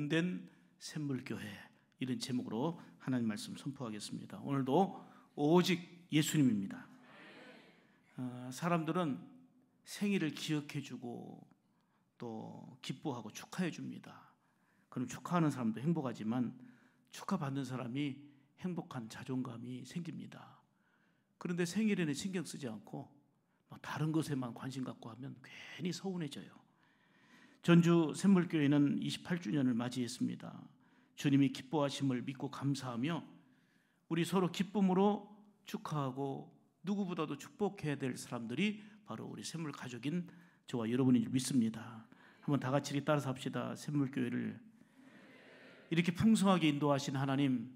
몸된 샘물교회, 이런 제목으로 하나님 말씀 선포하겠습니다. 오늘도 오직 예수님입니다. 사람들은 생일을 기억해주고 또 기뻐하고 축하해줍니다. 그럼 축하하는 사람도 행복하지만 축하받는 사람이 행복한 자존감이 생깁니다. 그런데 생일에는 신경 쓰지 않고 다른 것에만 관심 갖고 하면 괜히 서운해져요. 전주 샘물교회는 28주년을 맞이했습니다. 주님이 기뻐하심을 믿고 감사하며 우리 서로 기쁨으로 축하하고 누구보다도 축복해야 될 사람들이 바로 우리 샘물 가족인 저와 여러분인 줄 믿습니다. 한번 다 같이 따라서 합시다. 샘물교회를 이렇게 풍성하게 인도하신 하나님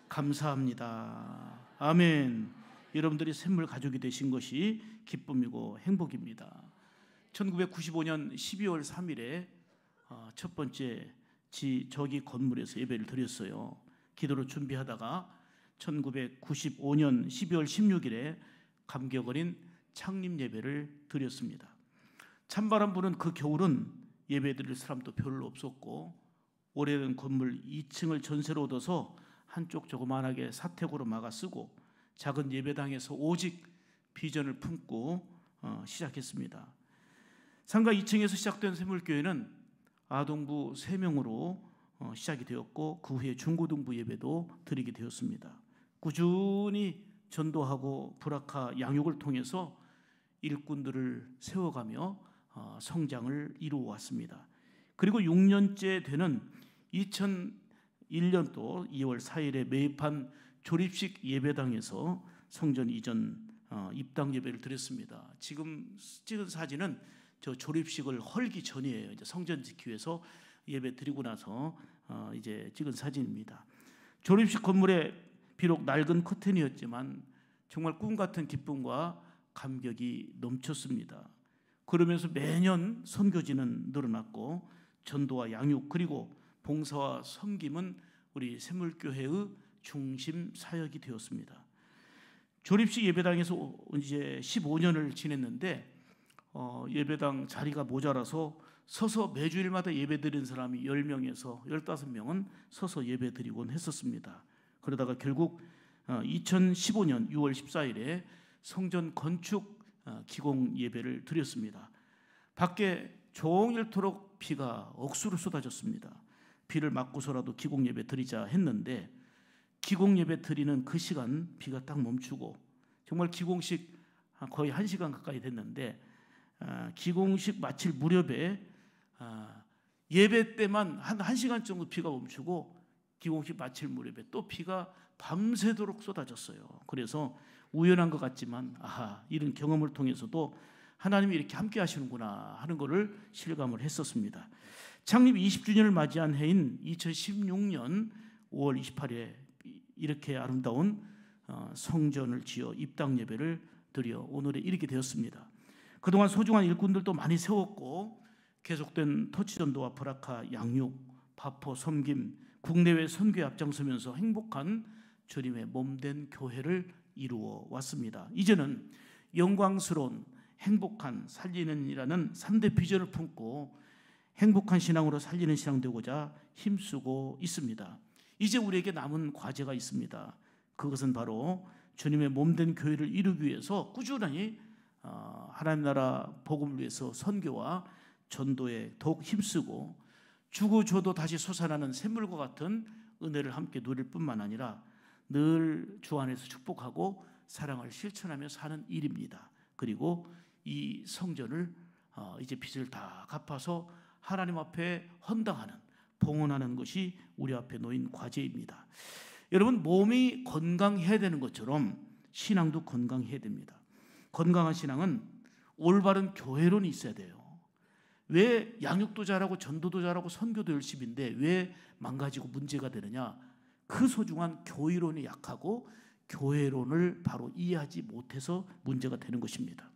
감사합니다. 아멘. 여러분들이 샘물 가족이 되신 것이 기쁨이고 행복입니다. 1995년 12월 3일에 첫 번째 저기 건물에서 예배를 드렸어요. 기도로 준비하다가 1995년 12월 16일에 감격 어린 창립 예배를 드렸습니다. 찬바람 부는 그 겨울은 예배 드릴 사람도 별로 없었고 오래된 건물 2층을 전세로 얻어서 한쪽 조그만하게 사택으로 막아 쓰고 작은 예배당에서 오직 비전을 품고 시작했습니다. 상가 2층에서 시작된 샘물교회는 아동부 3명으로 시작이 되었고 그 후에 중고등부 예배도 드리게 되었습니다. 꾸준히 전도하고 브라카 양육을 통해서 일꾼들을 세워가며 성장을 이루어 왔습니다. 그리고 6년째 되는 2001년도 2월 4일에 매입한 조립식 예배당에서 성전 이전 입당 예배를 드렸습니다. 지금 찍은 사진은 저 조립식을 헐기 전이에요. 이제 성전 짓기 위해서 예배 드리고 나서 이제 찍은 사진입니다. 조립식 건물에 비록 낡은 커튼이었지만 정말 꿈 같은 기쁨과 감격이 넘쳤습니다. 그러면서 매년 선교지는 늘어났고 전도와 양육 그리고 봉사와 섬김은 우리 샘물교회의 중심 사역이 되었습니다. 조립식 예배당에서 이제 15년을 지냈는데 예배당 자리가 모자라서 서서 매주일마다 예배 드리는 사람이 10명에서 15명은 서서 예배 드리곤 했었습니다. 그러다가 결국 2015년 6월 14일에 성전 건축 기공 예배를 드렸습니다. 밖에 종일토록 비가 억수로 쏟아졌습니다. 비를 맞고서라도 기공 예배 드리자 했는데 기공 예배 드리는 그 시간 비가 딱 멈추고 정말 기공식 거의 1시간 가까이 됐는데 기공식 마칠 무렵에 예배 때만 한 1시간 정도 비가 멈추고 기공식 마칠 무렵에 또 비가 밤새도록 쏟아졌어요. 그래서 우연한 것 같지만 이런 경험을 통해서도 하나님이 이렇게 함께 하시는구나 하는 것을 실감을 했었습니다. 창립 20주년을 맞이한 해인 2016년 5월 28일에 이렇게 아름다운 성전을 지어 입당 예배를 드려 오늘에 이르게 되었습니다. 그동안 소중한 일꾼들도 많이 세웠고 계속된 터치전도와 브라카 양육, 바포 섬김, 국내외 선교에 앞장서면서 행복한 주님의 몸된 교회를 이루어 왔습니다. 이제는 영광스러운 행복한 살리는 이라는 3대 비전을 품고 행복한 신앙으로 살리는 신앙 되고자 힘쓰고 있습니다. 이제 우리에게 남은 과제가 있습니다. 그것은 바로 주님의 몸된 교회를 이루기 위해서 꾸준히 하나님 나라 복음을 위해서 선교와 전도에 더욱 힘쓰고 주고 줘도 다시 솟아나는 샘물과 같은 은혜를 함께 누릴 뿐만 아니라 늘 주 안에서 축복하고 사랑을 실천하며 사는 일입니다. 그리고 이 성전을 이제 빚을 다 갚아서 하나님 앞에 헌당하는 봉헌하는 것이 우리 앞에 놓인 과제입니다. 여러분, 몸이 건강해야 되는 것처럼 신앙도 건강해야 됩니다. 건강한 신앙은 올바른 교회론이 있어야 돼요. 왜 양육도 잘하고 전도도 잘하고 선교도 열심인데 왜 망가지고 문제가 되느냐? 그 소중한 교회론이 약하고 교회론을 바로 이해하지 못해서 문제가 되는 것입니다.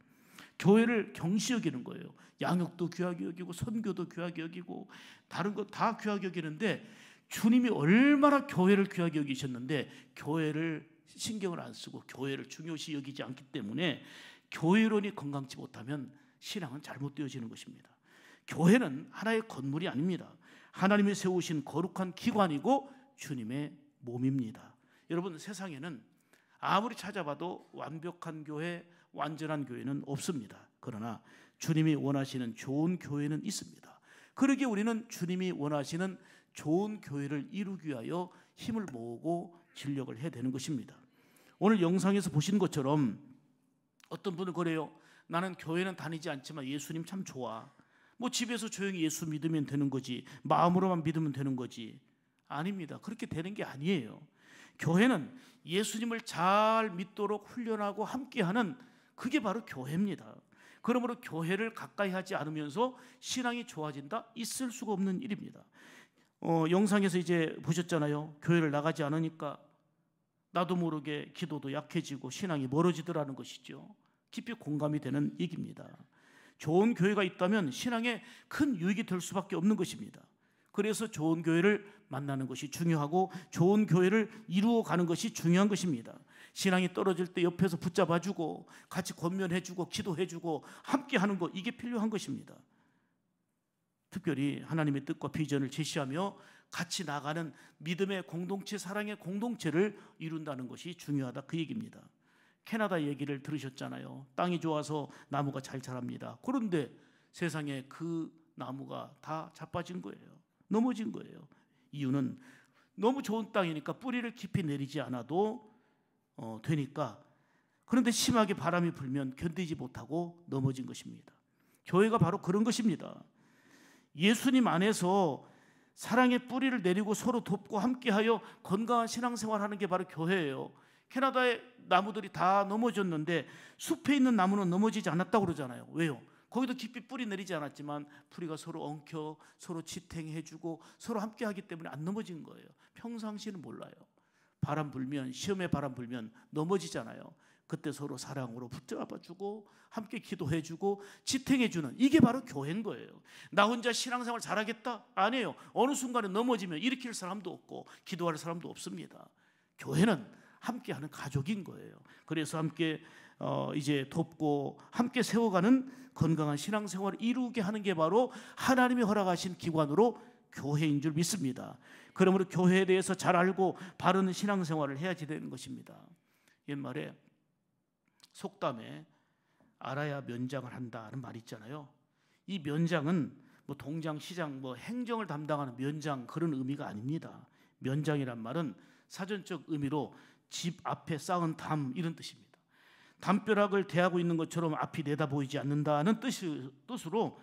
교회를 경시 여기는 거예요. 양육도 귀하게 여기고 선교도 귀하게 여기고 다른 것 다 귀하게 여기는데 주님이 얼마나 교회를 귀하게 여기셨는데 교회를 신경을 안 쓰고 교회를 중요시 여기지 않기 때문에 교회론이 건강치 못하면 신앙은 잘못되어지는 것입니다. 교회는 하나의 건물이 아닙니다. 하나님이 세우신 거룩한 기관이고 주님의 몸입니다. 여러분, 세상에는 아무리 찾아봐도 완벽한 교회, 완전한 교회는 없습니다. 그러나 주님이 원하시는 좋은 교회는 있습니다. 그러기에 우리는 주님이 원하시는 좋은 교회를 이루기 위하여 힘을 모으고 진력을 해야 되는 것입니다. 오늘 영상에서 보시는 것처럼 어떤 분은 그래요. 나는 교회는 다니지 않지만 예수님 참 좋아. 뭐 집에서 조용히 예수 믿으면 되는 거지, 마음으로만 믿으면 되는 거지. 아닙니다. 그렇게 되는 게 아니에요. 교회는 예수님을 잘 믿도록 훈련하고 함께하는, 그게 바로 교회입니다. 그러므로 교회를 가까이 하지 않으면서 신앙이 좋아진다? 있을 수가 없는 일입니다. 영상에서 이제 보셨잖아요. 교회를 나가지 않으니까 나도 모르게 기도도 약해지고 신앙이 멀어지더라는 것이죠. 깊이 공감이 되는 얘기입니다. 좋은 교회가 있다면 신앙에 큰 유익이 될 수밖에 없는 것입니다. 그래서 좋은 교회를 만나는 것이 중요하고 좋은 교회를 이루어가는 것이 중요한 것입니다. 신앙이 떨어질 때 옆에서 붙잡아주고 같이 권면해주고 기도해주고 함께하는 것, 이게 필요한 것입니다. 특별히 하나님의 뜻과 비전을 제시하며 같이 나가는 믿음의 공동체, 사랑의 공동체를 이룬다는 것이 중요하다, 그 얘기입니다. 캐나다 얘기를 들으셨잖아요. 땅이 좋아서 나무가 잘 자랍니다. 그런데 세상에 그 나무가 다 자빠진 거예요. 넘어진 거예요. 이유는 너무 좋은 땅이니까 뿌리를 깊이 내리지 않아도 되니까. 그런데 심하게 바람이 불면 견디지 못하고 넘어진 것입니다. 교회가 바로 그런 것입니다. 예수님 안에서 사랑의 뿌리를 내리고 서로 돕고 함께하여 건강한 신앙생활하는 게 바로 교회예요. 캐나다의 나무들이 다 넘어졌는데 숲에 있는 나무는 넘어지지 않았다고 그러잖아요. 왜요? 거기도 깊이 뿌리 내리지 않았지만 뿌리가 서로 엉켜 서로 지탱해주고 서로 함께하기 때문에 안 넘어진 거예요. 평상시는 몰라요. 바람 불면, 시험에 바람 불면 넘어지잖아요. 그때 서로 사랑으로 붙잡아주고 함께 기도해주고 지탱해주는, 이게 바로 교회인 거예요. 나 혼자 신앙생활 잘하겠다? 아니에요. 어느 순간에 넘어지면 일으킬 사람도 없고 기도할 사람도 없습니다. 교회는 함께하는 가족인 거예요. 그래서 함께 이제 돕고 함께 세워가는 건강한 신앙생활을 이루게 하는 게 바로 하나님이 허락하신 기관으로 교회인 줄 믿습니다. 그러므로 교회에 대해서 잘 알고 바른 신앙생활을 해야지 되는 것입니다. 옛말에 속담에 알아야 면장을 한다는 말이 있잖아요. 이 면장은 뭐 동장, 시장, 뭐 행정을 담당하는 면장, 그런 의미가 아닙니다. 면장이란 말은 사전적 의미로 집 앞에 쌓은 담, 이런 뜻입니다. 담벼락을 대하고 있는 것처럼 앞이 내다 보이지 않는다는 뜻으로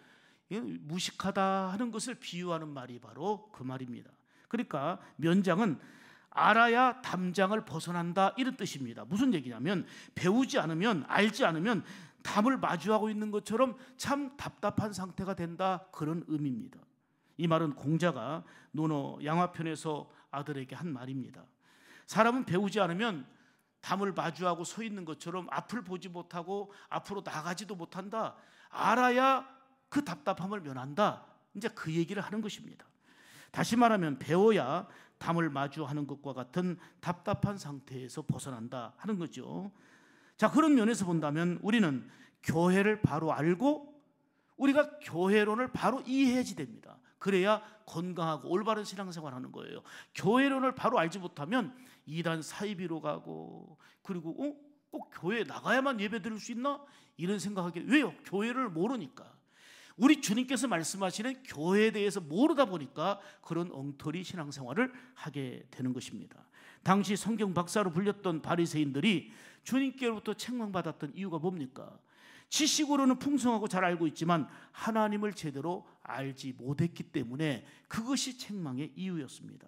무식하다 하는 것을 비유하는 말이 바로 그 말입니다. 그러니까 면장은 알아야 담장을 벗어난다, 이런 뜻입니다. 무슨 얘기냐면 배우지 않으면, 알지 않으면 담을 마주하고 있는 것처럼 참 답답한 상태가 된다, 그런 의미입니다. 이 말은 공자가 논어 양화편에서 아들에게 한 말입니다. 사람은 배우지 않으면 담을 마주하고 서 있는 것처럼 앞을 보지 못하고 앞으로 나가지도 못한다. 알아야 그 답답함을 면한다. 이제 그 얘기를 하는 것입니다. 다시 말하면 배워야 담을 마주하는 것과 같은 답답한 상태에서 벗어난다 하는 거죠. 자, 그런 면에서 본다면 우리는 교회를 바로 알고 우리가 교회론을 바로 이해해야지 됩니다. 그래야 건강하고 올바른 신앙생활하는 거예요. 교회론을 바로 알지 못하면 이단 사이비로 가고, 그리고 꼭 교회에 나가야만 예배 드릴 수 있나? 이런 생각하게. 왜요? 교회를 모르니까. 우리 주님께서 말씀하시는 교회에 대해서 모르다 보니까 그런 엉터리 신앙생활을 하게 되는 것입니다. 당시 성경 박사로 불렸던 바리새인들이 주님께로부터 책망받았던 이유가 뭡니까? 지식으로는 풍성하고 잘 알고 있지만 하나님을 제대로 알지 못했기 때문에 그것이 책망의 이유였습니다.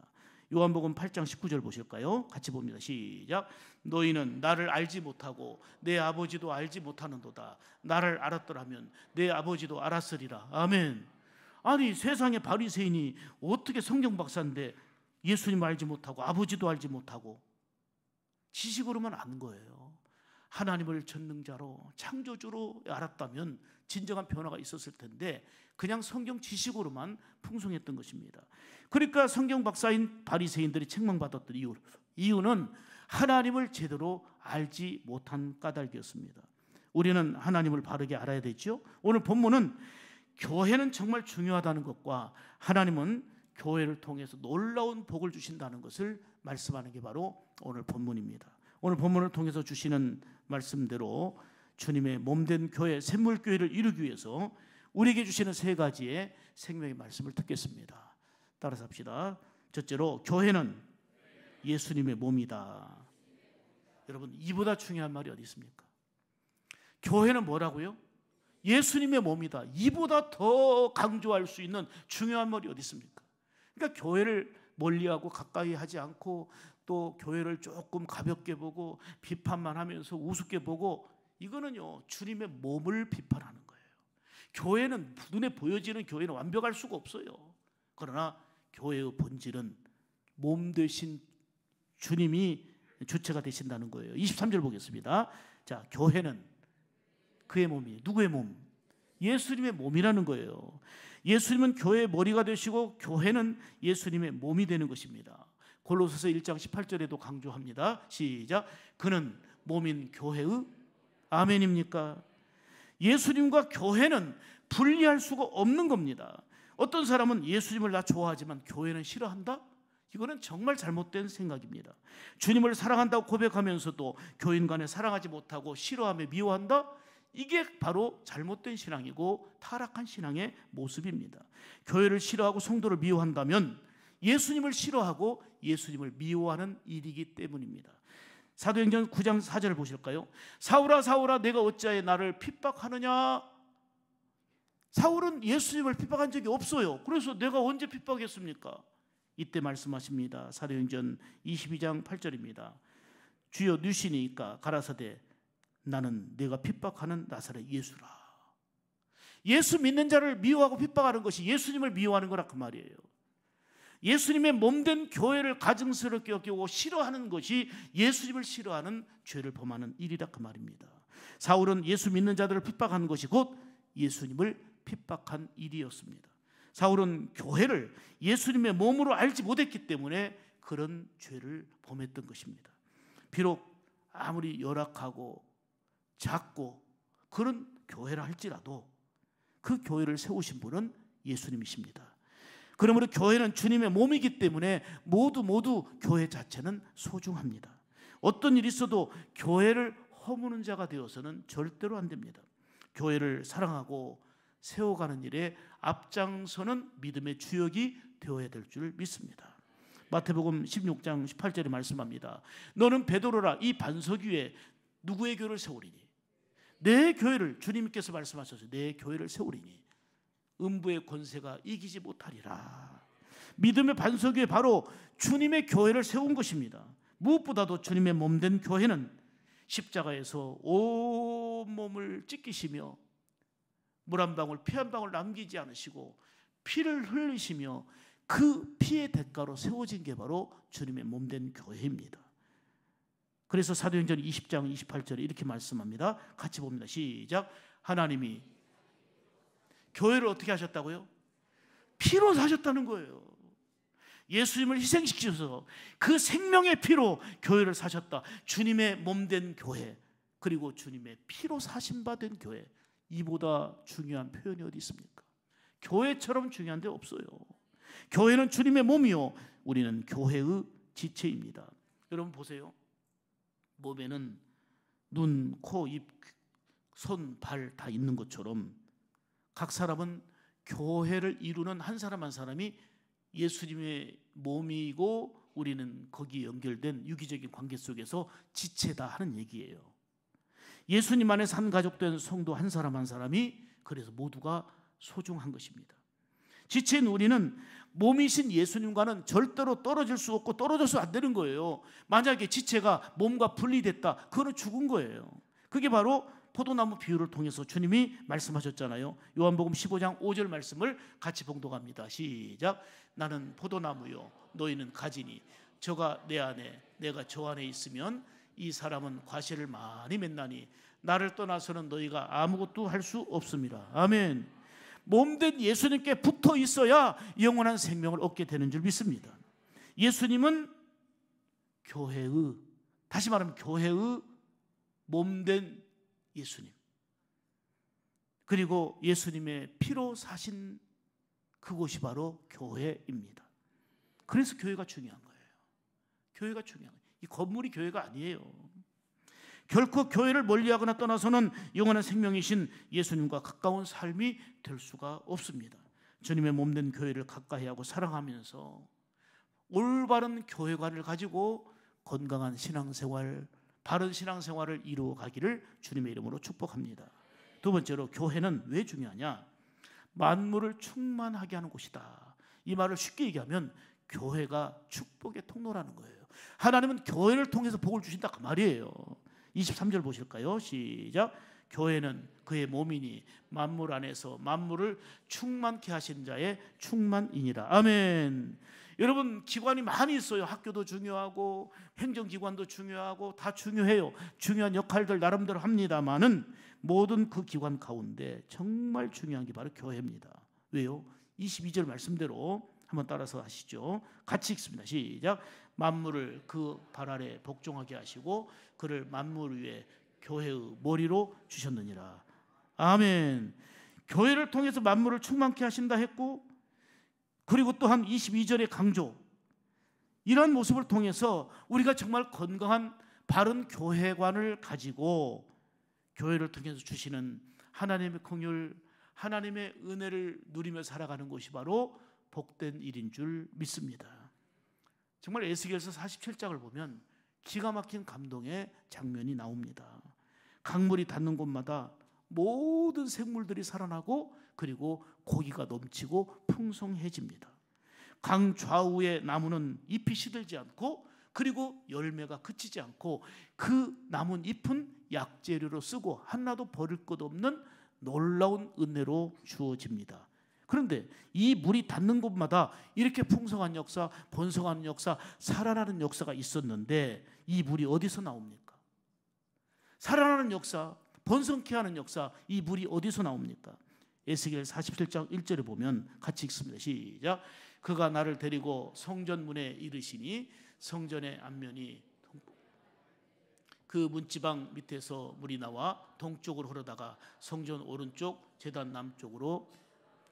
요한복음 8장 19절 보실까요? 같이 봅니다. 시작. 너희는 나를 알지 못하고 내 아버지도 알지 못하는도다. 나를 알았더라면 내 아버지도 알았으리라. 아멘. 아니, 세상의 바리새인이 어떻게 성경 박사인데 예수님 알지 못하고 아버지도 알지 못하고 지식으로만 아는 거예요. 하나님을 전능자로 창조주로 알았다면 진정한 변화가 있었을 텐데 그냥 성경 지식으로만 풍성했던 것입니다. 그러니까 성경 박사인 바리새인들이 책망받았던 이유는 하나님을 제대로 알지 못한 까닭이었습니다. 우리는 하나님을 바르게 알아야 되죠. 오늘 본문은 교회는 정말 중요하다는 것과 하나님은 교회를 통해서 놀라운 복을 주신다는 것을 말씀하는 게 바로 오늘 본문입니다. 오늘 본문을 통해서 주시는 말씀대로 주님의 몸된 교회, 샘물교회를 이루기 위해서 우리에게 주시는 세 가지의 생명의 말씀을 듣겠습니다. 따라서 합시다. 첫째로, 교회는 예수님의 몸이다. 여러분, 이보다 중요한 말이 어디 있습니까? 교회는 뭐라고요? 예수님의 몸이다. 이보다 더 강조할 수 있는 중요한 말이 어디 있습니까? 그러니까 교회를 멀리하고 가까이 하지 않고 또 교회를 조금 가볍게 보고 비판만 하면서 우습게 보고, 이거는요 주님의 몸을 비판하는 거예요. 교회는, 눈에 보여지는 교회는 완벽할 수가 없어요. 그러나 교회의 본질은 몸 되신 주님이 주체가 되신다는 거예요. 23절 보겠습니다. 자, 교회는 그의 몸이, 누구의 몸? 예수님의 몸이라는 거예요. 예수님은 교회의 머리가 되시고 교회는 예수님의 몸이 되는 것입니다. 골로새서 1장 18절에도 강조합니다. 시작. 그는 몸인 교회의, 아멘입니까? 예수님과 교회는 분리할 수가 없는 겁니다. 어떤 사람은 예수님을 나 좋아하지만 교회는 싫어한다? 이거는 정말 잘못된 생각입니다. 주님을 사랑한다고 고백하면서도 교인 간에 사랑하지 못하고 싫어하며 미워한다? 이게 바로 잘못된 신앙이고 타락한 신앙의 모습입니다. 교회를 싫어하고 성도를 미워한다면 예수님을 싫어하고 예수님을 미워하는 일이기 때문입니다. 사도행전 9장 4절을 보실까요? 사울아 사울아 내가 어찌하여 나를 핍박하느냐? 사울은 예수님을 핍박한 적이 없어요. 그래서 내가 언제 핍박했습니까? 이때 말씀하십니다. 사도행전 22장 8절입니다. 주여 누시니까 가라사대 나는 내가 핍박하는 나사렛 예수라. 예수 믿는 자를 미워하고 핍박하는 것이 예수님을 미워하는 거라 그 말이에요. 예수님의 몸된 교회를 가증스럽게 여기고 싫어하는 것이 예수님을 싫어하는 죄를 범하는 일이라 그 말입니다. 사울은 예수 믿는 자들을 핍박하는 것이 곧 예수님을 핍박한 일이었습니다. 사울은 교회를 예수님의 몸으로 알지 못했기 때문에 그런 죄를 범했던 것입니다. 비록 아무리 열악하고 작고 그런 교회라 할지라도 그 교회를 세우신 분은 예수님이십니다. 그러므로 교회는 주님의 몸이기 때문에 모두 교회 자체는 소중합니다. 어떤 일이 있어도 교회를 허무는 자가 되어서는 절대로 안 됩니다. 교회를 사랑하고 세워가는 일에 앞장서는 믿음의 주역이 되어야 될 줄 믿습니다. 마태복음 16장 18절에 말씀합니다. 너는 베드로라, 이 반석 위에 누구의 교회를 세우리니? 내 교회를, 주님께서 말씀하셨어요. 내 교회를 세우리니 음부의 권세가 이기지 못하리라. 믿음의 반석 위에 바로 주님의 교회를 세운 것입니다. 무엇보다도 주님의 몸된 교회는 십자가에서 온몸을 찢기시며 물 한 방울, 피 한 방울 남기지 않으시고 피를 흘리시며 그 피의 대가로 세워진 게 바로 주님의 몸된 교회입니다. 그래서 사도행전 20장 28절에 이렇게 말씀합니다. 같이 봅니다. 시작. 하나님이 교회를 어떻게 하셨다고요? 피로 사셨다는 거예요. 예수님을 희생시키셔서 그 생명의 피로 교회를 사셨다. 주님의 몸된 교회, 그리고 주님의 피로 사신 바 된 교회, 이보다 중요한 표현이 어디 있습니까? 교회처럼 중요한 데 없어요. 교회는 주님의 몸이요, 우리는 교회의 지체입니다. 여러분 보세요. 몸에는 눈, 코, 입, 손, 발 다 있는 것처럼 각 사람은 교회를 이루는 한 사람 한 사람이 예수님의 몸이고 우리는 거기에 연결된 유기적인 관계 속에서 지체다 하는 얘기예요. 예수님 안에 산 가족된 성도 한 사람 한 사람이 그래서 모두가 소중한 것입니다. 지체인 우리는 몸이신 예수님과는 절대로 떨어질 수 없고 떨어져서 안 되는 거예요. 만약에 지체가 몸과 분리됐다, 그거는 죽은 거예요. 그게 바로 포도나무 비유를 통해서 주님이 말씀하셨잖아요. 요한복음 15장 5절 말씀을 같이 봉독합니다. 시작. 나는 포도나무요 너희는 가지니 저가 내 안에 내가 저 안에 있으면 이 사람은 과실을 많이 맺나니 나를 떠나서는 너희가 아무것도 할 수 없습니다. 아멘. 몸된 예수님께 붙어 있어야 영원한 생명을 얻게 되는 줄 믿습니다. 예수님은 교회의, 다시 말하면 교회의 몸된 예수님, 그리고 예수님의 피로 사신 그곳이 바로 교회입니다. 그래서 교회가 중요한 거예요. 교회가 중요한 거예요. 이 건물이 교회가 아니에요. 결코 교회를 멀리하거나 떠나서는 영원한 생명이신 예수님과 가까운 삶이 될 수가 없습니다. 주님의 몸된 교회를 가까이하고 사랑하면서 올바른 교회관을 가지고 건강한 신앙생활, 바른 신앙생활을 이루어가기를 주님의 이름으로 축복합니다. 두 번째로, 교회는 왜 중요하냐? 만물을 충만하게 하는 곳이다. 이 말을 쉽게 얘기하면 교회가 축복의 통로라는 거예요. 하나님은 교회를 통해서 복을 주신다 그 말이에요. 23절 보실까요? 시작. 교회는 그의 몸이니 만물 안에서 만물을 충만케 하신 자의 충만이니라. 아멘. 여러분, 기관이 많이 있어요. 학교도 중요하고 행정기관도 중요하고 다 중요해요. 중요한 역할들 나름대로 합니다마는 모든 그 기관 가운데 정말 중요한 게 바로 교회입니다. 왜요? 22절 말씀대로 한번 따라서 하시죠. 같이 읽습니다. 시작. 만물을 그 발 아래 복종하게 하시고 그를 만물 위에 교회의 머리로 주셨느니라. 아멘. 교회를 통해서 만물을 충만케 하신다 했고, 그리고 또한 22절의 강조, 이런 모습을 통해서 우리가 정말 건강한 바른 교회관을 가지고 교회를 통해서 주시는 하나님의 긍휼, 하나님의 은혜를 누리며 살아가는 것이 바로 복된 일인 줄 믿습니다. 정말 에스겔서 47장을 보면 기가 막힌 감동의 장면이 나옵니다. 강물이 닿는 곳마다 모든 생물들이 살아나고 그리고 고기가 넘치고 풍성해집니다. 강 좌우의 나무는 잎이 시들지 않고 그리고 열매가 그치지 않고 그 남은 잎은 약재료로 쓰고 하나도 버릴 것 없는 놀라운 은혜로 주어집니다. 그런데 이 물이 닿는 곳마다 이렇게 풍성한 역사, 번성하는 역사, 살아나는 역사가 있었는데 이 물이 어디서 나옵니까? 살아나는 역사, 번성케 하는 역사, 이 물이 어디서 나옵니까? 에스겔 47장 1절에 보면 같이 읽습니다. 시작. 그가 나를 데리고 성전 문에 이르시니 성전의 앞면이 그 문지방 밑에서 물이 나와 동쪽으로 흐르다가 성전 오른쪽 제단 남쪽으로,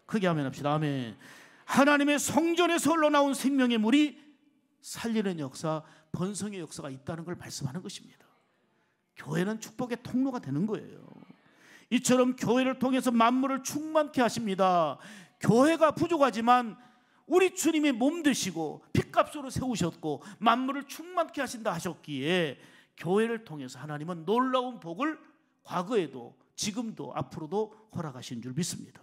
크게 아멘 합시다. 아멘. 하나님의 성전에서 흘러나온 생명의 물이 살리는 역사, 번성의 역사가 있다는 걸 말씀하는 것입니다. 교회는 축복의 통로가 되는 거예요. 이처럼 교회를 통해서 만물을 충만케 하십니다. 교회가 부족하지만 우리 주님이 몸 되시고 핏값으로 세우셨고 만물을 충만케 하신다 하셨기에 교회를 통해서 하나님은 놀라운 복을 과거에도 지금도 앞으로도 허락하신 줄 믿습니다.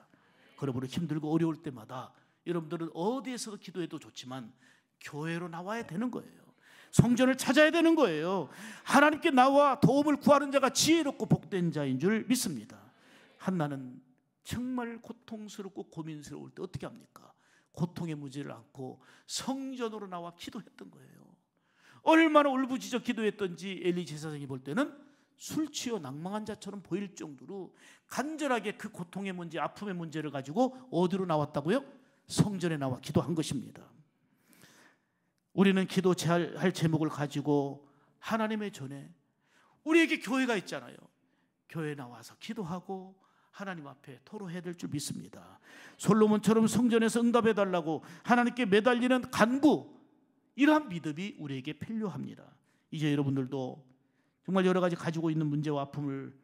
여러분은 힘들고 어려울 때마다 여러분들은 어디에서도 기도해도 좋지만 교회로 나와야 되는 거예요. 성전을 찾아야 되는 거예요. 하나님께 나와 도움을 구하는 자가 지혜롭고 복된 자인 줄 믿습니다. 한나는 정말 고통스럽고 고민스러울 때 어떻게 합니까? 고통의 무지를 안고 성전으로 나와 기도했던 거예요. 얼마나 울부짖어 기도했던지 엘리 제사장이 볼 때는 술 취해 낭망한 자처럼 보일 정도로 간절하게 그 고통의 문제, 아픔의 문제를 가지고 어디로 나왔다고요? 성전에 나와 기도한 것입니다. 우리는 기도할 제목을 가지고 하나님의 전에 우리에게 교회가 있잖아요. 교회에 나와서 기도하고 하나님 앞에 토로해야 될 줄 믿습니다. 솔로몬처럼 성전에서 응답해달라고 하나님께 매달리는 간구, 이러한 믿음이 우리에게 필요합니다. 이제 여러분들도 정말 여러 가지 가지고 있는 문제와 아픔을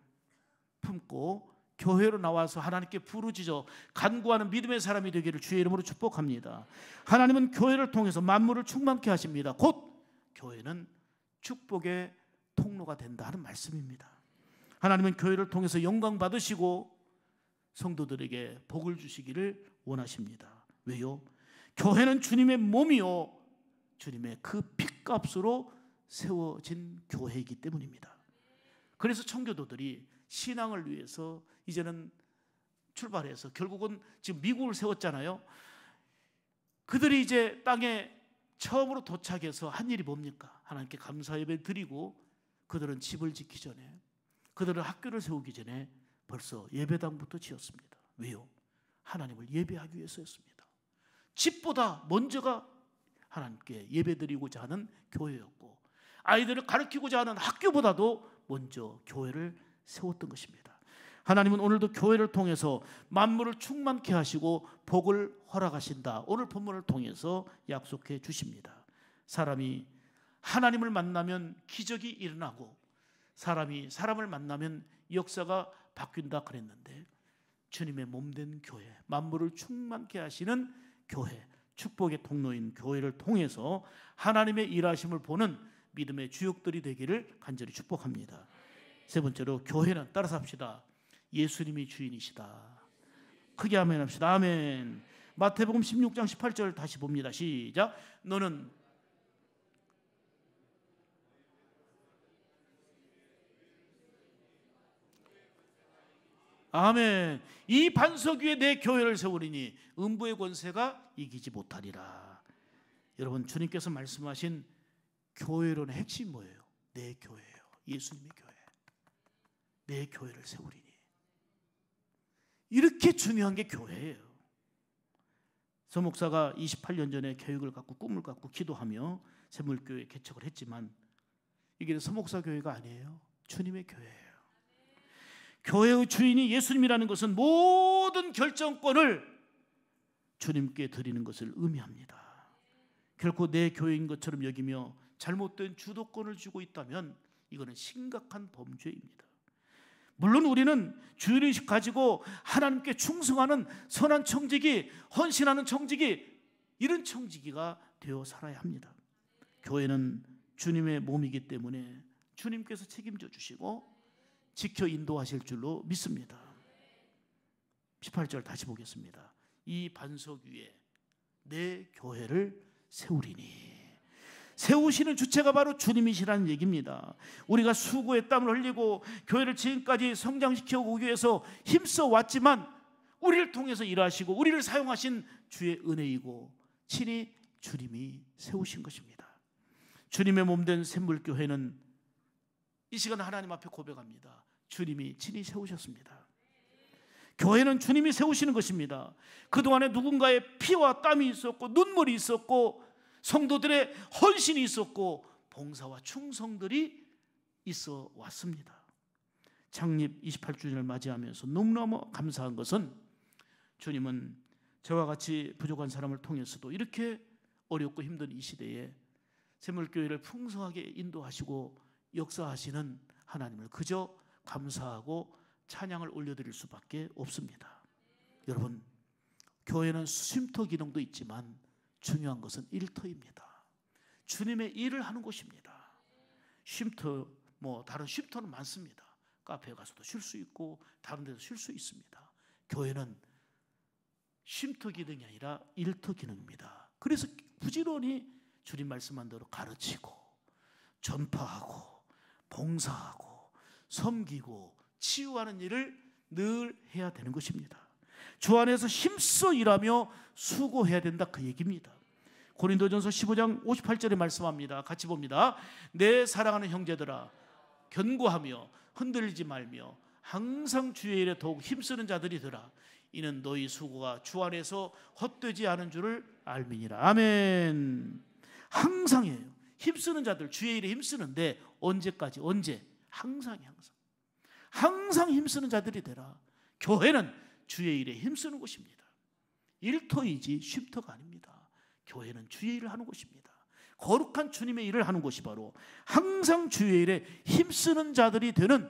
품고 교회로 나와서 하나님께 부르짖어 간구하는 믿음의 사람이 되기를 주의 이름으로 축복합니다. 하나님은 교회를 통해서 만물을 충만케 하십니다. 곧 교회는 축복의 통로가 된다 하는 말씀입니다. 하나님은 교회를 통해서 영광 받으시고 성도들에게 복을 주시기를 원하십니다. 왜요? 교회는 주님의 몸이요 주님의 그 핏값으로 세워진 교회이기 때문입니다. 그래서 청교도들이 신앙을 위해서 이제는 출발해서 결국은 지금 미국을 세웠잖아요. 그들이 이제 땅에 처음으로 도착해서 한 일이 뭡니까? 하나님께 감사 예배를 드리고 그들은 집을 짓기 전에, 그들은 학교를 세우기 전에 벌써 예배당부터 지었습니다. 왜요? 하나님을 예배하기 위해서였습니다. 집보다 먼저가 하나님께 예배드리고자 하는 교회였고 아이들을 가르치고자 하는 학교보다도 먼저 교회를 세웠던 것입니다. 하나님은 오늘도 교회를 통해서 만물을 충만케 하시고 복을 허락하신다. 오늘 본문을 통해서 약속해 주십니다. 사람이 하나님을 만나면 기적이 일어나고 사람이 사람을 만나면 역사가 바뀐다 그랬는데, 주님의 몸된 교회, 만물을 충만케 하시는 교회, 축복의 통로인 교회를 통해서 하나님의 일하심을 보는 믿음의 주역들이 되기를 간절히 축복합니다. 세 번째로, 교회는, 따라서 합시다, 예수님이 주인이시다. 크게 아멘 합시다. 아멘. 마태복음 16장 18절 다시 봅니다. 시작. 너는 아멘. 이 반석 위에 내 교회를 세우리니 음부의 권세가 이기지 못하리라. 여러분, 주님께서 말씀하신 교회론의 핵심이 뭐예요? 내 교회예요. 예수님의 교회. 내 교회를 세우리니. 이렇게 중요한 게 교회예요. 서 목사가 28년 전에 계획을 갖고 꿈을 갖고 기도하며 샘물교회 개척을 했지만 이게 서 목사 교회가 아니에요. 주님의 교회예요. 교회의 주인이 예수님이라는 것은 모든 결정권을 주님께 드리는 것을 의미합니다. 결코 내 교회인 것처럼 여기며 잘못된 주도권을 쥐고 있다면 이거는 심각한 범죄입니다. 물론 우리는 주의의식 가지고 하나님께 충성하는 선한 청지기, 헌신하는 청지기, 이런 청지기가 되어 살아야 합니다. 교회는 주님의 몸이기 때문에 주님께서 책임져 주시고 지켜 인도하실 줄로 믿습니다. 18절 다시 보겠습니다. 이 반석 위에 내 교회를 세우리니. 세우시는 주체가 바로 주님이시라는 얘기입니다. 우리가 수고의 땀을 흘리고 교회를 지금까지 성장시켜 오기 위해서 힘써 왔지만 우리를 통해서 일하시고 우리를 사용하신 주의 은혜이고 친히 주님이 세우신 것입니다. 주님의 몸된 샘물교회는 이 시간 하나님 앞에 고백합니다. 주님이 친히 세우셨습니다. 교회는 주님이 세우시는 것입니다. 그동안에 누군가의 피와 땀이 있었고 눈물이 있었고 성도들의 헌신이 있었고 봉사와 충성들이 있어 왔습니다. 창립 28주년을 맞이하면서 너무너무 감사한 것은 주님은 저와 같이 부족한 사람을 통해서도 이렇게 어렵고 힘든 이 시대에 샘물교회를 풍성하게 인도하시고 역사하시는 하나님을 그저 감사하고 찬양을 올려드릴 수밖에 없습니다. 여러분, 교회는 쉼터 기능도 있지만 중요한 것은 일터입니다. 주님의 일을 하는 곳입니다. 쉼터, 다른 쉼터는 많습니다. 카페에 가서도 쉴 수 있고 다른 데서 쉴 수 있습니다. 교회는 쉼터 기능이 아니라 일터 기능입니다. 그래서 부지런히 주님 말씀한 대로 가르치고 전파하고 봉사하고 섬기고 치유하는 일을 늘 해야 되는 것입니다. 주 안에서 힘써 일하며 수고해야 된다, 그 얘기입니다. 고린도전서 15장 58절에 말씀합니다. 같이 봅니다. 내 사랑하는 형제들아, 견고하며 흔들리지 말며 항상 주의 일에 더욱 힘쓰는 자들이더라. 이는 너희 수고가 주 안에서 헛되지 않은 줄을 알미니라. 아멘. 항상이에요. 힘쓰는 자들, 주의 일에 힘쓰는데 언제까지? 언제? 항상이 항상 힘쓰는 자들이 되라. 교회는 주의 일에 힘쓰는 곳입니다. 일터이지 쉼터가 아닙니다. 교회는 주의 일을 하는 곳입니다. 거룩한 주님의 일을 하는 곳이 바로 항상 주의 일에 힘쓰는 자들이 되는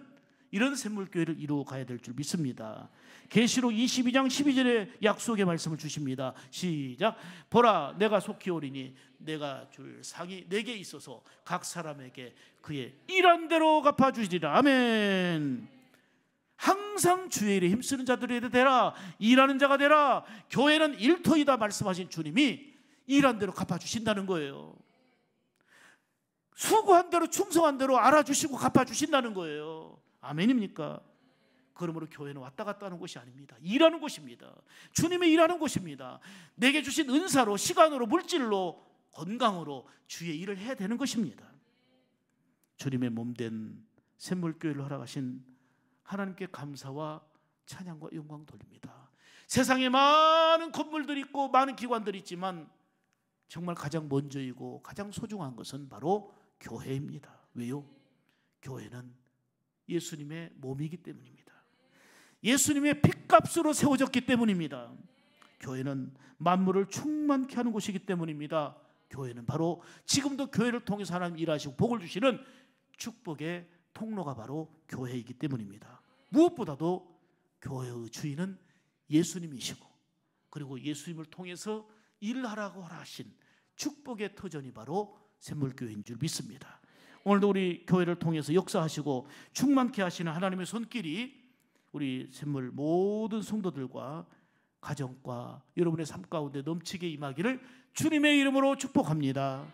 이런 샘물교회를 이루어가야 될 줄 믿습니다. 계시록 22장 12절에 약속의 말씀을 주십니다. 시작. 보라, 내가 속히 오리니 내가 줄 상이 내게 있어서 각 사람에게 그의 일한 대로 갚아주시리라. 아멘. 항상 주의 일에 힘쓰는 자들이 되라. 일하는 자가 되라. 교회는 일터이다 말씀하신 주님이 일한 대로 갚아주신다는 거예요. 수고한 대로 충성한 대로 알아주시고 갚아주신다는 거예요. 아멘입니까? 그러므로 교회는 왔다 갔다 하는 곳이 아닙니다. 일하는 곳입니다. 주님의 일하는 곳입니다. 내게 주신 은사로, 시간으로, 물질로, 건강으로 주의 일을 해야 되는 것입니다. 주님의 몸된 샘물교회를 허락하신 하나님께 감사와 찬양과 영광 돌립니다. 세상에 많은 건물들이 있고 많은 기관들이 있지만 정말 가장 먼저이고 가장 소중한 것은 바로 교회입니다. 왜요? 교회는 예수님의 몸이기 때문입니다. 예수님의 핏값으로 세워졌기 때문입니다. 교회는 만물을 충만케 하는 곳이기 때문입니다. 교회는 바로 지금도 교회를 통해서 하나님 일하시고 복을 주시는 축복의 통로가 바로 교회이기 때문입니다. 무엇보다도 교회의 주인은 예수님이시고, 그리고 예수님을 통해서 일하라고 하신 축복의 터전이 바로 샘물교회인 줄 믿습니다. 오늘도 우리 교회를 통해서 역사하시고 충만케 하시는 하나님의 손길이 우리 샘물 모든 성도들과 가정과 여러분의 삶 가운데 넘치게 임하기를 주님의 이름으로 축복합니다.